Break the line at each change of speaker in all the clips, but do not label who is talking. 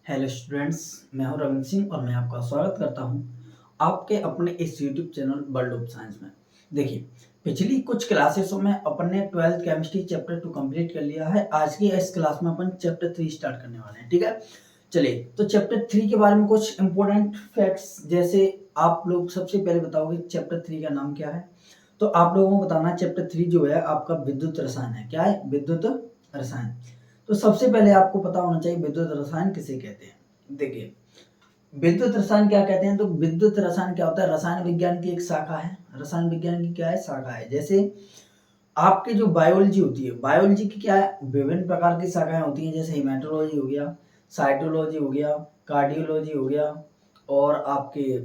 Hello students, मैं हूं रविंद्र सिंह और मैं आपका स्वागत करता हूं आपके अपने इस YouTube channel world of science में। देखिए, पिछली कुछ क्लासेसों में अपन ने 12th केमिस्ट्री चैप्टर 2 कंप्लीट कर लिया है। आज की इस क्लास में अपन चैप्टर 3 स्टार्ट करने वाले हैं। ठीक है, चलिए तो चैप्टर 3 के बारे में कुछ इंपॉर्टेंट फैक्ट्स, जैसे आप लोग सबसे पहले बताओगे चैप्टर 3 का नाम क्या है। तो आप लोगों को बताना चैप्टर 3 जो है आपका विद्युत रसायन है। क्या है? विद्युत रसायन। तो सबसे पहले आपको पता होना चाहिए विद्युत रसायन किसे कहते हैं। देखिए, विद्युत रसायन क्या कहते हैं, तो विद्युत रसायन क्या होता है? रसायन विज्ञान की एक शाखा है। रसायन विज्ञान की क्या है? शाखा है। जैसे आपकी जो बायोलॉजी होती है, बायोलॉजी की क्या है? विभिन्न प्रकार की शाखाएं होती हैं। जैसे हेमेटोलॉजी हो गया, साइटोलॉजी हो गया, कार्डियोलॉजी हो गया, और आपके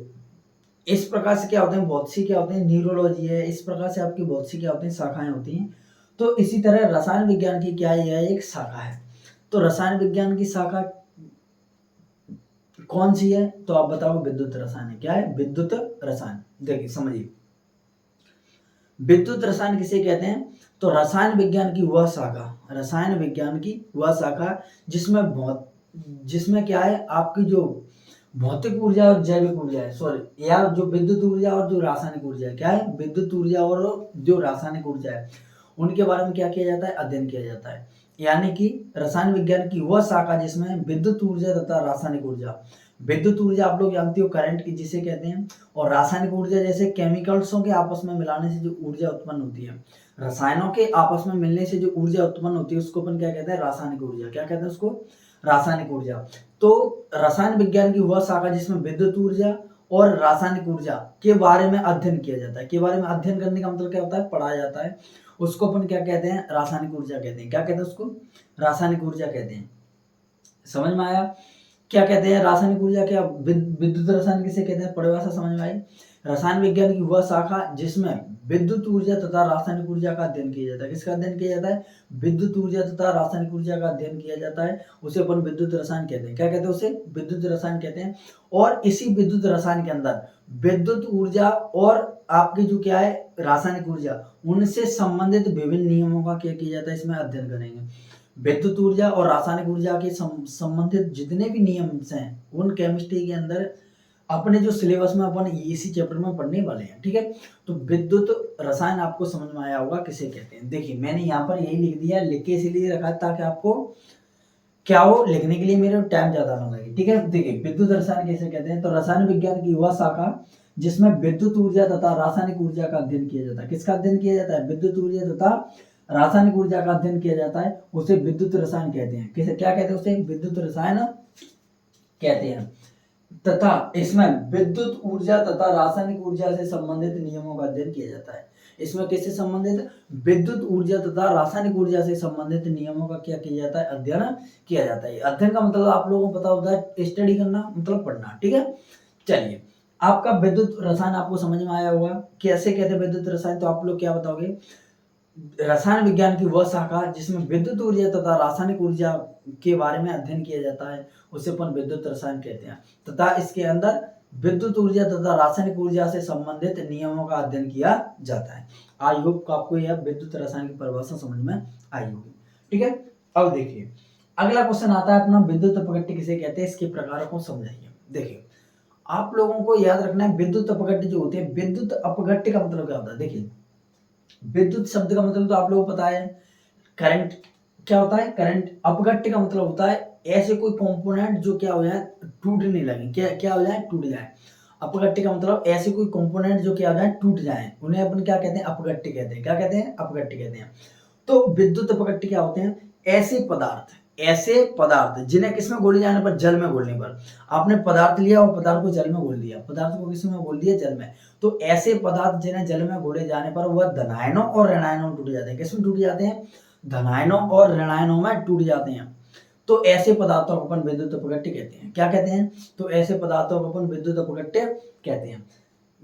इस प्रकार से क्या होते हैं, बहुत सी क्या होते हैं, न्यूरोलॉजी है। इस प्रकार से आपकी बहुत सी क्या होती हैं, शाखाएं होती हैं। तो इसी तरह रसायन विज्ञान की क्या है? यह एक शाखा है। तो रसायन विज्ञान की शाखा कौन सी है? तो आप बताओ, विद्युत रसायन है। क्या है? विद्युत रसायन। देखिए समझिए, विद्युत रसायन किसे कहते हैं? तो रसायन विज्ञान की वह शाखा, रसायन विज्ञान की वह शाखा जिसमें क्या है, आपकी जो भौतिक ऊर्जा और जैविक ऊर्जा है, सॉरी, या जो विद्युत ऊर्जा और जो रासायनिक ऊर्जा है। क्या है? विद्युत ऊर्जा और जो रासायनिक ऊर्जा है, उनके बारे में क्या किया जाता है? अध्ययन किया जाता है। यानी कि रसायन विज्ञान की वह शाखा जिसमें विद्युत ऊर्जा तथा रासायनिक ऊर्जा, विद्युत ऊर्जा आप लोग जानते हो करंट की जिसे कहते हैं, और रासायनिक ऊर्जा जैसे केमिकल्सों के आपस में मिलाने से जो ऊर्जा उत्पन्न होती है, रसायनों के आपस में मिलने से जो ऊर्जा उत्पन्न होती है, उसको अपन क्या कहते हैं? रासायनिक ऊर्जा। क्या कहते हैं उसको? रासायनिक ऊर्जा। तो रसायन विज्ञान की वह शाखा जिसमें विद्युत ऊर्जा और रासायनिक ऊर्जा के बारे में अध्ययन किया जाता है। के बारे में अध्ययन करने का मतलब क्या होता है? पढ़ाया जाता है। उसको अपन क्या कहते हैं? रासायनिक ऊर्जा कहते हैं। क्या कहते हैं उसको? रासायनिक ऊर्जा कहते हैं। समझ में आया? क्या कहते हैं? रासायनिक ऊर्जा क्या, विद्युत रसायन किसे कहते हैं? परिभाषा समझ में आई? रसायन विज्ञान की वह शाखा जिसमें विद्युत ऊर्जा तथा रासायनिक ऊर्जा का अध्ययन किया जाता है। किसका अध्ययन किया जाता है? विद्युत ऊर्जा तथा रासायनिक ऊर्जा का अध्ययन किया जाता है। उसे अपन विद्युत रसायन कहते हैं। क्या कहते हैं उसे? विद्युत रसायन कहते हैं। और इसी विद्युत रसायन के अंदर विद्युत ऊर्जा और आपकी जो क्या है, रासायनिक ऊर्जा, उनसे संबंधित विभिन्न नियमों का क्या किया जाता है? इसमें अध्ययन करेंगे। विद्युत ऊर्जा और रासायनिक ऊर्जा के संबंधित जितने भी नियम हैं, उन केमिस्ट्री के अंदर अपने जो सिलेबस में अपन इसी चैप्टर में पढ़ने वाले हैं। ठीक है, तो विद्युत रसायन आपको समझ में आया होगा किसे कहते हैं। देखिए, मैंने यहाँ पर यही लिख दिया, लिख के इसीलिए रखा ताकि आपको क्या हो, लिखने के लिए मेरे टाइम ज्यादा ना लगे। ठीक है, देखिए विद्युत रसायन कैसे कहते हैं, तो रसायन विज्ञान की वह शाखा जिसमें विद्युत ऊर्जा तथा रासायनिक ऊर्जा का अध्ययन किया जाता है। किसका अध्ययन किया जाता है? विद्युत ऊर्जा तथा रासायनिक ऊर्जा का अध्ययन किया जाता है, उसे विद्युत रसायन कहते हैं। किसे क्या कहते हैं? उसे विद्युत रसायन कहते हैं। तथा इसमें विद्युत ऊर्जा तथा रासायनिक ऊर्जा से संबंधित नियमों का अध्ययन किया जाता है। इसमें किससे संबंधित? विद्युत ऊर्जा तथा रासायनिक ऊर्जा से संबंधित नियमों का क्या किया जाता है? अध्ययन किया जाता है। अध्ययन का मतलब आप लोगों को पता होता है, स्टडी करना मतलब पढ़ना। ठीक है, चलिए, आपका विद्युत रसायन आपको समझ में आया होगा कैसे कहते हैं विद्युत रसायन। तो आप लोग क्या बताओगे? रसायन विज्ञान की वह शाखा जिसमें विद्युत ऊर्जा तथा रासायनिक ऊर्जा के बारे में अध्ययन किया जाता है, उसे अपन विद्युत रसायन कहते हैं। तथा इसके अंदर विद्युत ऊर्जा तथा रासायनिक ऊर्जा से संबंधित नियमों का अध्ययन किया जाता है। आई होप आपको यह विद्युत रसायन की परिभाषा समझ में आई होगी। ठीक है, अब देखिए अगला क्वेश्चन आता है अपना, विद्युत अपघट्य किसे कहते हैं, इसके प्रकारों को समझाइए। देखिए, आप लोगों को याद रखना है, विद्युत अपघट्य जो होते हैं, विद्युत अपघट्य का मतलब क्या होता है? देखिए, विद्युत शब्द का मतलब तो आप लोगों को पता है, करंट। क्या होता है? करंट। अपघट्य का मतलब होता है ऐसे कोई कंपोनेंट जो क्या हो जाए, टूटने लगे। क्या क्या हो जाए? टूट जाए। अपघट्य का मतलब ऐसे कोई कंपोनेंट जो क्या हो जाए, टूट जाए, उन्हें अपन क्या कहते हैं? अपघट्य कहते हैं। क्या कहते हैं? अपघट्य कहते हैं। तो विद्युत अपघट्य क्या होते हैं? ऐसे पदार्थ जिन्हें किसमें घोले जाने पर? जल में घोलने पर। आपने पदार्थ लिया और पदार्थ को जल में घोल दिया, पदार्थ को किसमें घोल दिया? जल में। तो ऐसे पदार्थ जिन्हें जल में घोले जाने पर वह धनायनों और ऋणायनों में टूट जाते हैं। किसमें टूट जाते हैं? धनायनों और ऋणायनों में टूट जाते हैं। तो ऐसे पदार्थों को अपन विद्युत अपघट्य कहते हैं। क्या कहते हैं? तो ऐसे पदार्थों को अपन विद्युत अपघट्य कहते हैं।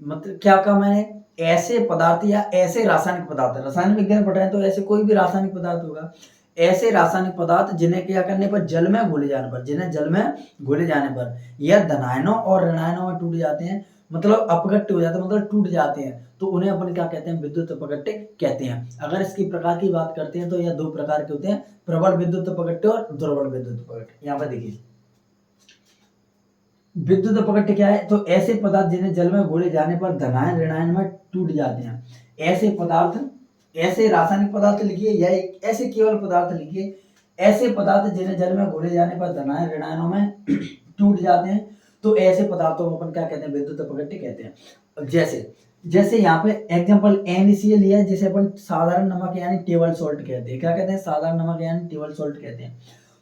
मतलब क्या कहा मैंने? ऐसे पदार्थ या ऐसे रासायनिक पदार्थ, रसायन विज्ञान पढ़ रहे हैं तो ऐसे कोई भी रासायनिक पदार्थ होगा, ऐसे रासायनिक पदार्थ जिन्हें क्या करने पर? जल में घोले जाने पर, जिन्हें जल में घोले जाने पर यह धनायनों और ऋणायनों में टूट जाते हैं, मतलब अपघट्य हो जाते हैं, मतलब टूट जाते हैं, तो उन्हें अपन क्या कहते हैं? विद्युत अपघट्य कहते हैं। अगर इसकी प्रकार की बात करते हैं तो यह दो प्रकार के होते हैं, प्रबल विद्युत अपघट्य और दुर्बल विद्युत अपघट्य। यहाँ पर देखिए, विद्युत अपघट्य क्या है? तो ऐसे पदार्थ जिन्हें जल में घोले जाने पर धनायन ऋणायन में टूट जाते हैं। ऐसे पदार्थ, ऐसे रासायनिक पदार्थ लिखिए या ऐसे केवल पदार्थ लिखिए, ऐसे पदार्थ जिन्हें जल में घोले जाने पर धनायन ऋणायनों में टूट जाते हैं, तो ऐसे पदार्थों को अपन क्या कहते हैं? विद्युत अपघट्य कहते हैं। जैसे जैसे यहाँ पे एग्जांपल NaCl लिया है, जिसे अपन साधारण नमक यानी टेबल सॉल्ट कहते हैं। क्या कहते हैं? साधारण नमक यानी टेबल सॉल्ट कहते हैं।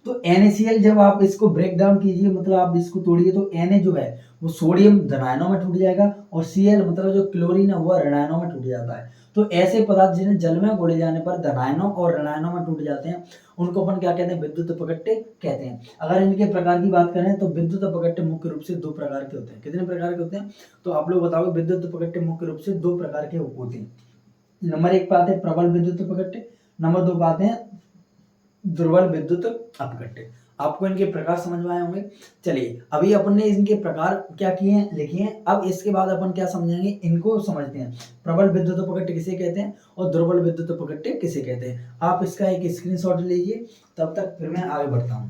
तो NaCl जब आप इसको ब्रेक डाउन कीजिए, मतलब आप इसको तोड़िए, तो Na जो है वो सोडियम धनायनों में टूट जाएगा और Cl मतलब जो क्लोरीन है वह ऋणायनों में टूट जाता है। तो ऐसे पदार्थ जिन्हें जल में घोले जाने पर धनायनों और ऋणायनों में टूट जाते हैं, उनको अपन क्या कहते हैं? विद्युत अपघट्य कहते हैं। अगर इनके प्रकार की बात करें तो विद्युत अपघट्य मुख्य रूप से 2 प्रकार के होते हैं। कितने प्रकार के होते हैं? तो आप लोग बताओ। विद्युत अपघट्य मुख्य रूप से 2 प्रकार के होते हैं। नंबर 1 पे आते हैं प्रबल विद्युत अपघट्य, नंबर 2 पे आते हैं दुर्बल विद्युत अपघट्य। आपको इनके प्रकार समझ में आए होंगे। चलिए, अभी अपन ने इनके प्रकार क्या किए हैं, लिखे हैं। अब इसके बाद अपन क्या समझेंगे, इनको समझते हैं। प्रबल विद्युत अपघट्य किसे कहते हैं और दुर्बल विद्युत अपघट्य किसे कहते हैं। आप इसका एक स्क्रीनशॉट लीजिए, तब तक फिर मैं आगे बढ़ता हूं।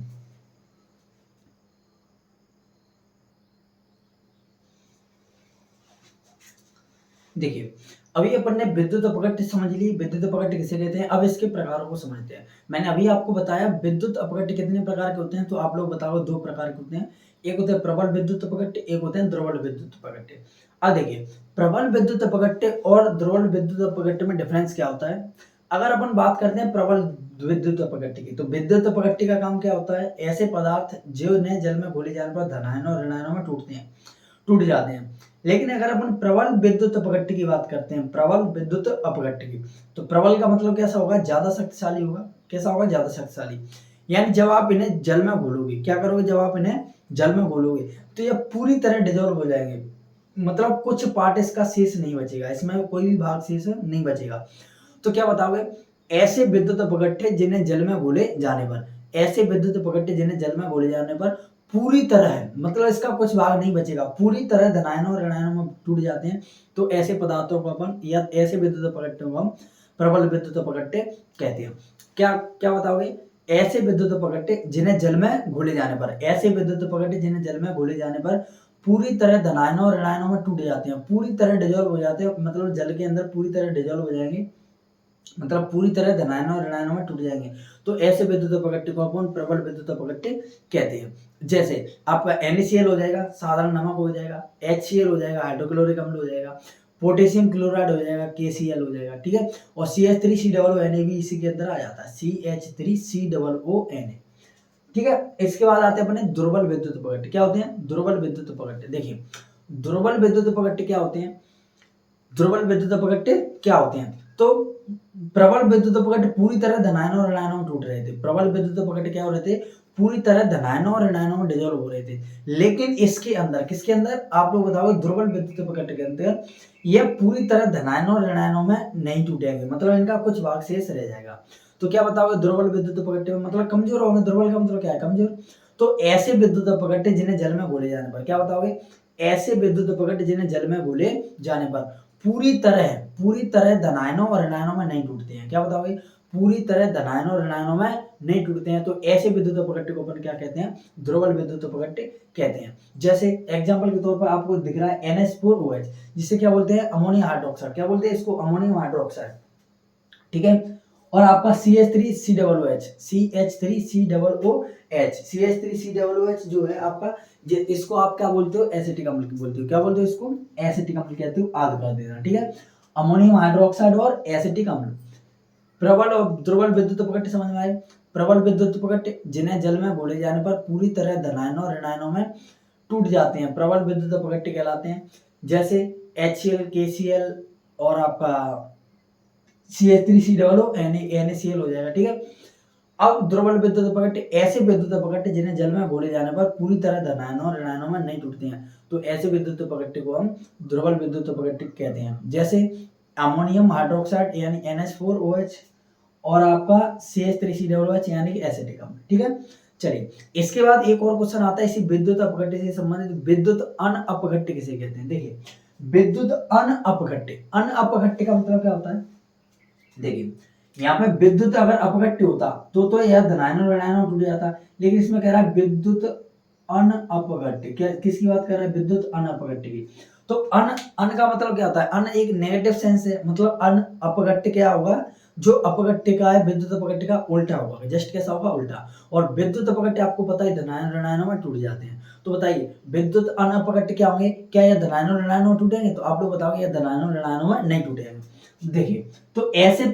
देखिए, अभी अपन ने विद्युत अपघट्य समझ ली, विद्युत अपघट्य किसे कहते हैं। अब इसके प्रकारों को समझते हैं। मैंने अभी आपको बताया विद्युत अपघट्य कितने प्रकार के होते हैं, तो आप लोग बताओ। 2 प्रकार के होते हैं। एक होता है प्रबल विद्युत अपघट्य, एक होते हैं दुर्बल विद्युत अपघट्य। अब देखिए, प्रबल विद्युत अपघट्य और दुर्बल विद्युत अपघट्य में डिफरेंस क्या होता है। अगर अपन बात करते हैं प्रबल विद्युत अपघट्य की, तो विद्युत अपघट्य का काम क्या होता है? ऐसे पदार्थ जो ने जल में घोले जाने पर धनायनों और ऋणायनों में टूट जाते हैं। लेकिन अगर अपन प्रबल विद्युत अपघट्य की बात करते हैं, प्रबल विद्युत अपघट्य की, तो प्रबल का मतलब कैसा होगा? ज्यादा शक्तिशाली होगा। कैसा होगा? ज्यादा शक्तिशाली। यानी जब आप इन्हें जल में घोलोगे, क्या करोगे? जब आप इन्हें जल में घोलोगे तो ये पूरी तरह डिजोल्व हो जाएंगे। मतलब कुछ पार्ट इसका शेष नहीं बचेगा, इसमें कोई भी भाग शेष नहीं बचेगा। तो क्या बताओगे? ऐसे विद्युत अपघट्य जिन्हें जल में घोले जाने पर, ऐसे विद्युत अपघट्य जिन्हें जल में घोले जाने पर पूरी तरह, मतलब इसका कुछ भाग नहीं बचेगा, पूरी तरह धनायनों और ऋणायनों में टूट जाते हैं, तो ऐसे पदार्थों को अपन या ऐसे विद्युत अपघट्यों को हम प्रबल विद्युत अपघट्य कहते हैं। क्या क्या बताओगे? ऐसे विद्युत अपघट्य जिन्हें जल में घोले जाने पर, ऐसे विद्युत अपघट्य जिन्हें जल में घोले जाने पर पूरी तरह धनायनों और ऋणायनों में टूट जाते हैं, पूरी तरह डिजोल्व हो जाते हैं। मतलब जल के अंदर पूरी तरह डिजोल्व हो जाएंगे, मतलब पूरी तरह धनायनों और ऋणायनों में टूट जाएंगे। तो ऐसे विद्युत अपघट्य को अपन प्रबल विद्युत अपघट्य कहते हैं। जैसे आपका NaCl हो जाएगा, साधारण नमक हो जाएगा, HCl हो जाएगा, हाइड्रोक्लोरिक अम्ल हो जाएगा, पोटेशियम क्लोराइड हो जाएगा, KCl हो जाएगा, ठीक है। और CH3COONA भी इसी के अंदर आ जाता है, CH3COONA, ठीक है। इसके बाद आते हैं अपने दुर्बल विद्युत अपघट्य। क्या होते हैं? दुर्बल विद्युत अपघट्य। देखिए, दुर्बल विद्युत अपघट्य क्या होते हैं? दुर्बल विद्युत अपघट्य क्या होते हैं? तो प्रबल विद्युत अपघट्य पूरी तरह धनायनों और ऋणायनों में टूट रहे थे। प्रबल विद्युत अपघट्य क्या हो रहे थे? पूरी तरह धनायनों और ऋणायनों में डिजोल्व हो रहे थे। लेकिन इसके अंदर, किसके अंदर? आप लोग बताओ। दुर्बल विद्युत अपघट्य के अंदर ये पूरी तरह धनायनों और ऋणायनों में नहीं टूटेंगे, मतलब इनका कुछ भाग शेष रह जाएगा। तो क्या बताओगे? दुर्बल विद्युत अपघट्य में मतलब कमजोर होंगे। दुर्बल का मतलब क्या है? कमजोर। तो ऐसे विद्युत अपघट्य जिन्हें जल में घोले जाने पर, क्या बताओगे? ऐसे विद्युत अपघट्य जिन्हें जल में घोले जाने पर पूरी तरह धनायनों और ऋणायनों में नहीं टूटते हैं। क्या बताओगे? पूरी तरह धनायनों और ऋणायनों में नहीं टूटते हैं। तो ऐसे विद्युत अपघट्य को अपन क्या कहते हैं? दुर्बल विद्युत अपघट्य कहते हैं। जैसे एग्जांपल के तौर पर आपको दिख रहा है NH4OH, जिसे क्या बोलते हैं? Ammonium hydroxide. क्या बोलते हैं इसको? अमोनियम हाइड्रोक्साइड, ठीक है। और आपका CH3COOH, CH3COOH जो है आपका, इसको आप क्या बोलते हो? एसिटिक अम्ल बोलते हो। क्या बोलते हो इसको? एसिटिक अम्ल कहते हो। आद कर देना, ठीक है। अमोनियम हाइड्रोक्साइड और एसिटिक अम्ल। प्रबल और दुर्बल विद्युत अपघट्य समझ में आए। प्रबल विद्युत अपघट्य जिन्हें जल में घोले जाने पर पूरी तरह धनायनों और ऋणायनों में टूट जाते हैं, प्रबल विद्युत अपघट्य कहलाते हैं। जैसे HCl, KCl और आपका CH3COONA, NaCl हो जाएगा, ठीक है। अब दुर्बल विद्युत अपघट्य ऐसे विद्युत अपघट्य जिन्हें जल में घोले जाने पर पूरी तरह धनायनों और ऋणायनों में नहीं टूटते हैं, तो ऐसे विद्युत अपघट्य को हम दुर्बल विद्युत अपघट्य कहते हैं। जैसे अमोनियम हाइड्रोक्साइड यानी NH4OH और आपका CH3COOH यानी कि एसिटिक अम्ल, ठीक है। चलिए, इसके बाद एक और क्वेश्चन आता है इसी विद्युत अपघट्य से संबंधित, विद्युत अनअपघट्य किसे कहते हैं। देखिए, विद्युत अनअपघट्य, अनअपघट्य का मतलब क्या होता है? देखिए, यहाँ पे विद्युत अगर अपघट्य होता तो यह धनायनों ऋणायनों टूट जाता, लेकिन इसमें कह रहा है विद्युत अनअपघट्य, क्या किसकी बात कर रहे हैं? विद्युत अनअपघट्य की। तो अन का मतलब क्या होता है? अन एक नेगेटिव सेंस है, मतलब अनअपघट्य क्या होगा? जो अपघट्य का है, विद्युत अपघट्य का उल्टा होगा। जस्ट कैसा होगा? उल्टा। और विद्युत अपघट्य आपको पता है धनायन ऋणायनों में टूट जाते हैं। तो बताइए विद्युत अनअपघट्य क्या होंगे? क्या ये धनायनों ऋणायनों में टूटेंगे? तो आप लोग बताओगे ये धनायनों ऋणायनों में नहीं टूटेंगे। देखिए, तो ऐसे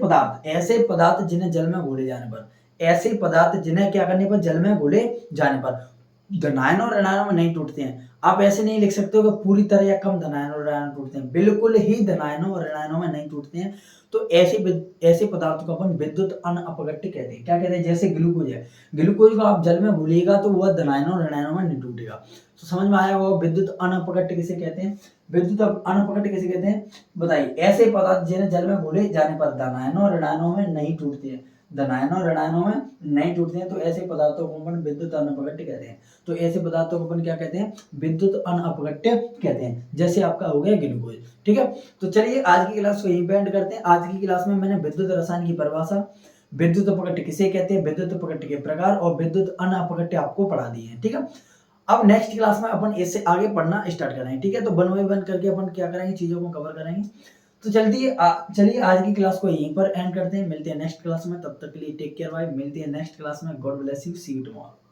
पदार्थ जिन्हें जल में घोले जाने पर, ऐसे पदार्थ जिन्हें क्या करने पर? जल में घोले जाने पर धनायन और ऋणायनों में नहीं टूटते हैं। आप ऐसे नहीं लिख सकते हो कि पूरी तरह या कम धनायन और ऋणायन टूटते हैं, बिल्कुल ही धनायनों और ऋणायनों में नहीं टूटते हैं। तो ऐसे पदार्थों को अपन विद्युत अनअपघट्य कहते हैं। क्या कहते हैं? जैसे ग्लूकोज है, ग्लूकोज को आप जल में घोलिएगा तो वह धनायनों और ऋणायनों में नहीं टूटेगा। तो समझ में आया होगा विद्युत अनअपघट्य किसे कहते हैं? विद्युत अनअपघट्य किसे कहते हैं? बताइए। ऐसे पदार्थ जिन्हें जल में घोले जाने पर धनायनों और ऋणायनों में नहीं टूटते हैं, धनायनों और ऋणायनों में नहीं टूटते हैं, तो ऐसे पदार्थों को अपन विद्युत अनअपघट्य कहते हैं। तो ऐसे पदार्थों को अपन क्या कहते हैं? विद्युत अनअपघट्य कहते हैं। जैसे आपका हो गया ग्लूकोज। ठीक है, तो चलिए आज की क्लास को यहीं पे एंड करते हैं। आज की क्लास में मैंने विद्युत रसायन की परिभाषा, विद्युत अपघट्य किसे कहते हैं, विद्युत अपघट्य के प्रकार और विद्युत अनअपघट्य आपको पढ़ा दिए हैं। ठीक है, अब नेक्स्ट क्लास में अपन इससे आगे पढ़ना स्टार्ट करेंगे। ठीक है, तो वन बाय वन करके अपन क्या करेंगे? चीजों को कवर करेंगे। तो चलिए आज की क्लास को यहीं पर एंड करते हैं। मिलते हैं नेक्स्ट क्लास में, तब तक के लिए टेक केयर बाय। मिलते हैं नेक्स्ट क्लास में। God bless you, see you tomorrow.